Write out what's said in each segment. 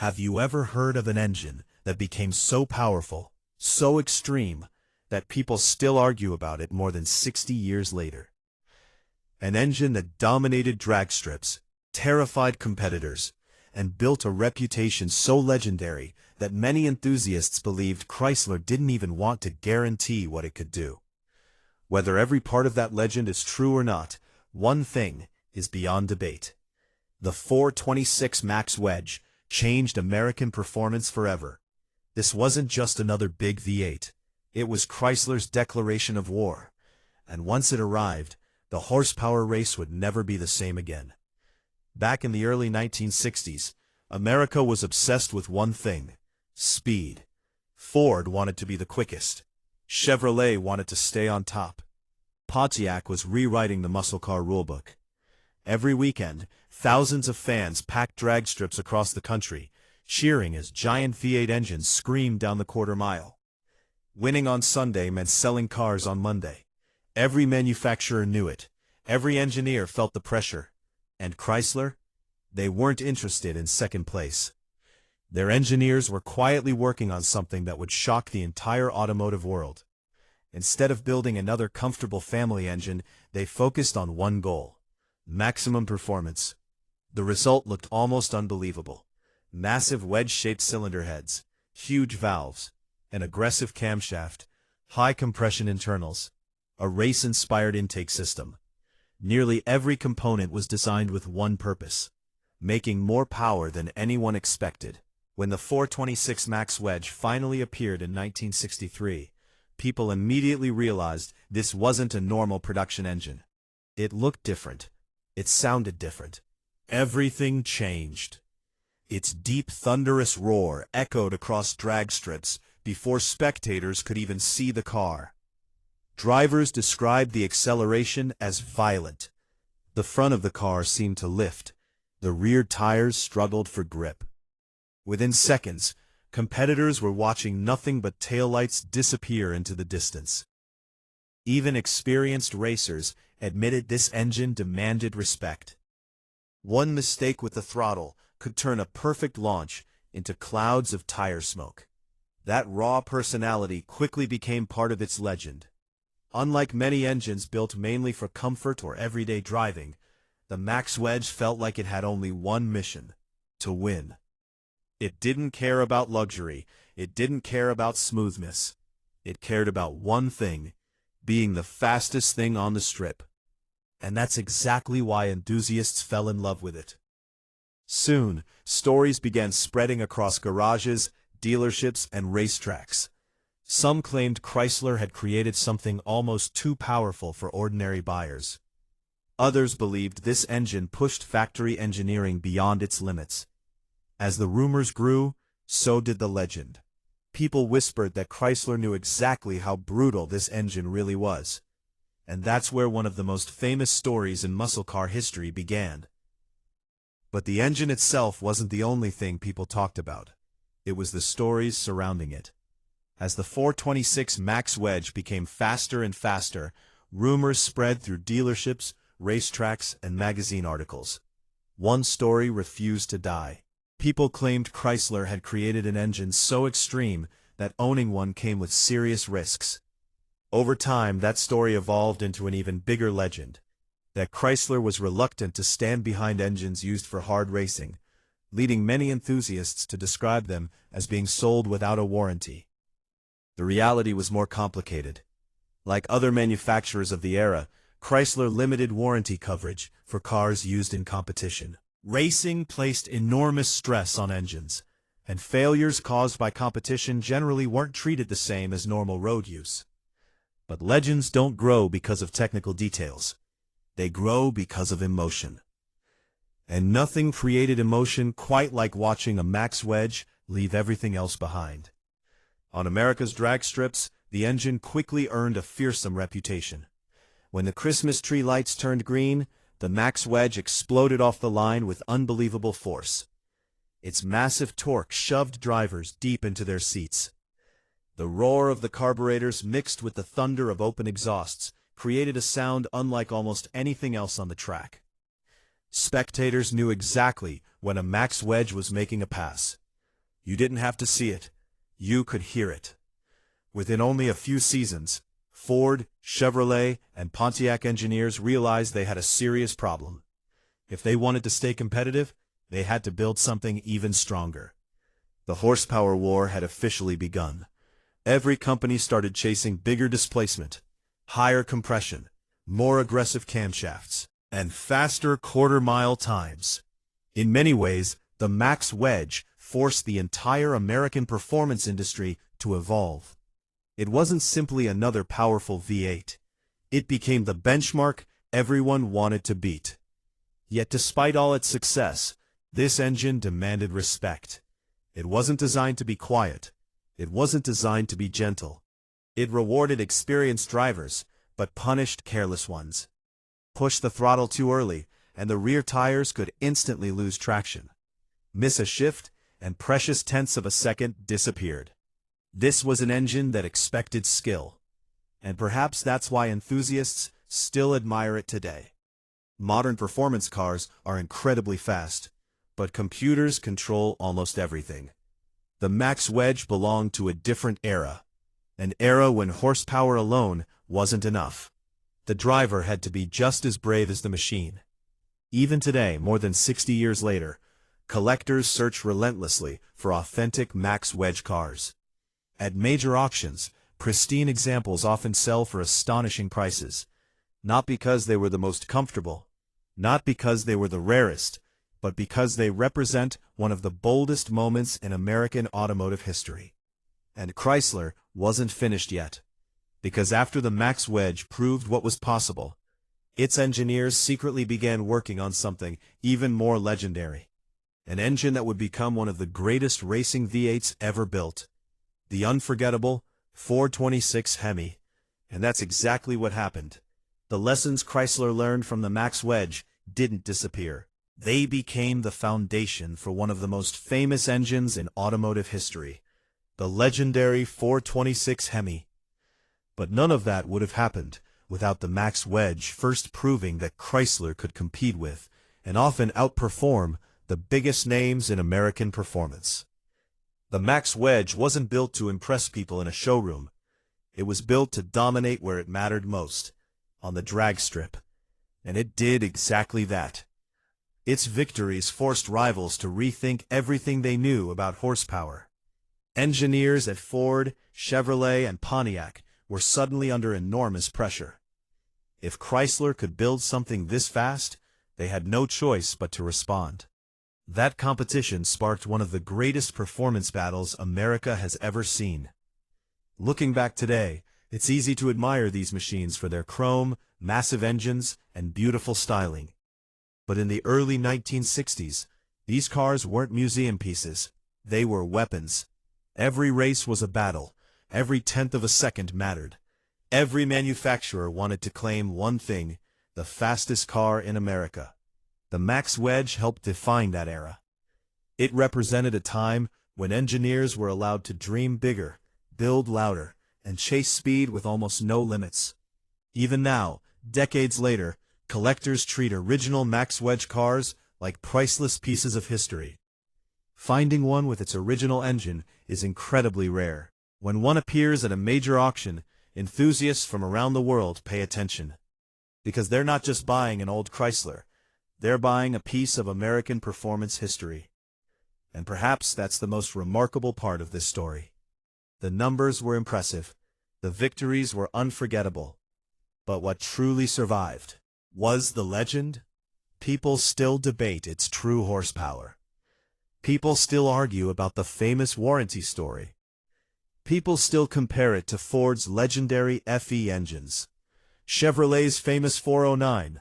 Have you ever heard of an engine that became so powerful, so extreme, that people still argue about it more than 60 years later? An engine that dominated drag strips, terrified competitors, and built a reputation so legendary that many enthusiasts believed Chrysler didn't even want to guarantee what it could do. Whether every part of that legend is true or not, one thing is beyond debate. The 426 Max Wedge changed American performance forever. This wasn't just another big V8. It was Chrysler's declaration of war. And once it arrived, the horsepower race would never be the same again. Back in the early 1960s, America was obsessed with one thing: speed. Ford wanted to be the quickest. Chevrolet wanted to stay on top. Pontiac was rewriting the muscle car rulebook. Every weekend, thousands of fans packed drag strips across the country, cheering as giant V8 engines screamed down the quarter mile. Winning on Sunday meant selling cars on Monday. Every manufacturer knew it. Every engineer felt the pressure. And Chrysler? They weren't interested in second place. Their engineers were quietly working on something that would shock the entire automotive world. Instead of building another comfortable family engine, they focused on one goal: maximum performance. The result looked almost unbelievable. Massive wedge-shaped cylinder heads, huge valves, an aggressive camshaft, high-compression internals, a race-inspired intake system. Nearly every component was designed with one purpose: making more power than anyone expected. When the 426 Max Wedge finally appeared in 1963, people immediately realized this wasn't a normal production engine. It looked different. It sounded different. Everything changed. Its deep, thunderous roar echoed across drag strips before spectators could even see the car. Drivers described the acceleration as violent. The front of the car seemed to lift. The rear tires struggled for grip. Within seconds, competitors were watching nothing but taillights disappear into the distance. Even experienced racers admitted this engine demanded respect. One mistake with the throttle could turn a perfect launch into clouds of tire smoke. That raw personality quickly became part of its legend. Unlike many engines built mainly for comfort or everyday driving, the Max Wedge felt like it had only one mission: to win. It didn't care about luxury. It didn't care about smoothness. It cared about one thing: being the fastest thing on the strip. And that's exactly why enthusiasts fell in love with it. Soon, stories began spreading across garages, dealerships, and racetracks. Some claimed Chrysler had created something almost too powerful for ordinary buyers. Others believed this engine pushed factory engineering beyond its limits. As the rumors grew, so did the legend. People whispered that Chrysler knew exactly how brutal this engine really was. And that's where one of the most famous stories in muscle car history began. But the engine itself wasn't the only thing people talked about. It was the stories surrounding it. As the 426 Max Wedge became faster and faster, rumors spread through dealerships, racetracks, and magazine articles. One story refused to die. People claimed Chrysler had created an engine so extreme that owning one came with serious risks. Over time, that story evolved into an even bigger legend: that Chrysler was reluctant to stand behind engines used for hard racing, leading many enthusiasts to describe them as being sold without a warranty. The reality was more complicated. Like other manufacturers of the era, Chrysler limited warranty coverage for cars used in competition. Racing placed enormous stress on engines, and failures caused by competition generally weren't treated the same as normal road use. But legends don't grow because of technical details. They grow because of emotion. And nothing created emotion quite like watching a Max Wedge leave everything else behind. On America's drag strips, the engine quickly earned a fearsome reputation. When the Christmas tree lights turned green, the Max Wedge exploded off the line with unbelievable force. Its massive torque shoved drivers deep into their seats. The roar of the carburetors mixed with the thunder of open exhausts created a sound unlike almost anything else on the track. Spectators knew exactly when a Max Wedge was making a pass. You didn't have to see it. You could hear it. Within only a few seasons, Ford, Chevrolet, and Pontiac engineers realized they had a serious problem. If they wanted to stay competitive, they had to build something even stronger. The horsepower war had officially begun. Every company started chasing bigger displacement, higher compression, more aggressive camshafts, and faster quarter-mile times. In many ways, the Max Wedge forced the entire American performance industry to evolve. It wasn't simply another powerful V8. It became the benchmark everyone wanted to beat. Yet despite all its success, this engine demanded respect. It wasn't designed to be quiet. It wasn't designed to be gentle. It rewarded experienced drivers, but punished careless ones. Push the throttle too early, and the rear tires could instantly lose traction. Miss a shift, and precious tenths of a second disappeared. This was an engine that expected skill. And perhaps that's why enthusiasts still admire it today. Modern performance cars are incredibly fast, but computers control almost everything. The Max Wedge belonged to a different era, an era when horsepower alone wasn't enough. The driver had to be just as brave as the machine. Even today, more than 60 years later, collectors search relentlessly for authentic Max Wedge cars. At major auctions, pristine examples often sell for astonishing prices, not because they were the most comfortable, not because they were the rarest, but because they represent one of the boldest moments in American automotive history. And Chrysler wasn't finished yet, because after the Max Wedge proved what was possible, its engineers secretly began working on something even more legendary. An engine that would become one of the greatest racing V8s ever built. The unforgettable 426 Hemi. And that's exactly what happened. The lessons Chrysler learned from the Max Wedge didn't disappear. They became the foundation for one of the most famous engines in automotive history, the legendary 426 Hemi. But none of that would have happened without the Max Wedge first proving that Chrysler could compete with, and often outperform, the biggest names in American performance. The Max Wedge wasn't built to impress people in a showroom. It was built to dominate where it mattered most, on the drag strip. And it did exactly that. Its victories forced rivals to rethink everything they knew about horsepower. Engineers at Ford, Chevrolet, and Pontiac were suddenly under enormous pressure. If Chrysler could build something this fast, they had no choice but to respond. That competition sparked one of the greatest performance battles America has ever seen. Looking back today, it's easy to admire these machines for their chrome, massive engines, and beautiful styling. But in the early 1960s, these cars weren't museum pieces. They were weapons. Every race was a battle. Every tenth of a second mattered. Every manufacturer wanted to claim one thing: the fastest car in America. The Max Wedge helped define that era. It represented a time when engineers were allowed to dream bigger, build louder, and chase speed with almost no limits. Even now, decades later, collectors treat original Max Wedge cars like priceless pieces of history. Finding one with its original engine is incredibly rare. When one appears at a major auction, enthusiasts from around the world pay attention. Because they're not just buying an old Chrysler, they're buying a piece of American performance history. And perhaps that's the most remarkable part of this story. The numbers were impressive. The victories were unforgettable. But what truly survived was the legend. People still debate its true horsepower. People still argue about the famous warranty story. People still compare it to Ford's legendary FE engines, Chevrolet's famous 409,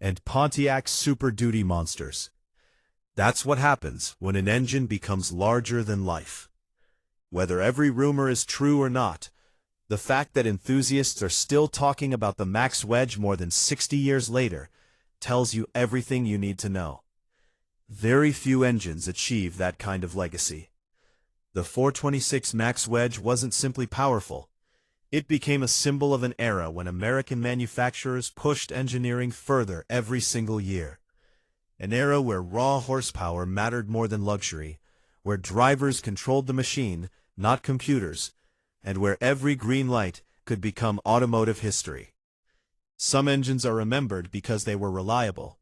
and Pontiac's Super Duty monsters. That's what happens when an engine becomes larger than life. Whether every rumor is true or not, the fact that enthusiasts are still talking about the Max Wedge more than 60 years later tells you everything you need to know. Very few engines achieve that kind of legacy. The 426 Max Wedge wasn't simply powerful. It became a symbol of an era when American manufacturers pushed engineering further every single year. An era where raw horsepower mattered more than luxury, where drivers controlled the machine, not computers, and where every green light could become automotive history. Some engines are remembered because they were reliable,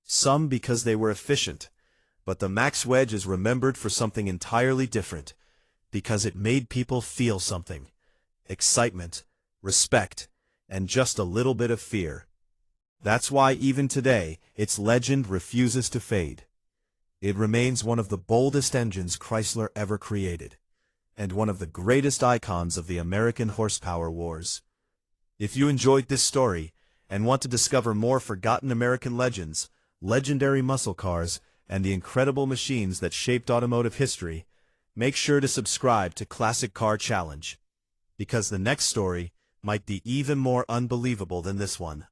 some because they were efficient, but the Max Wedge is remembered for something entirely different, because it made people feel something: excitement, respect, and just a little bit of fear. That's why even today, its legend refuses to fade. It remains one of the boldest engines Chrysler ever created, and one of the greatest icons of the American horsepower wars. If you enjoyed this story and want to discover more forgotten American legends, legendary muscle cars, and the incredible machines that shaped automotive history, make sure to subscribe to Classic Car Challenge, because the next story might be even more unbelievable than this one.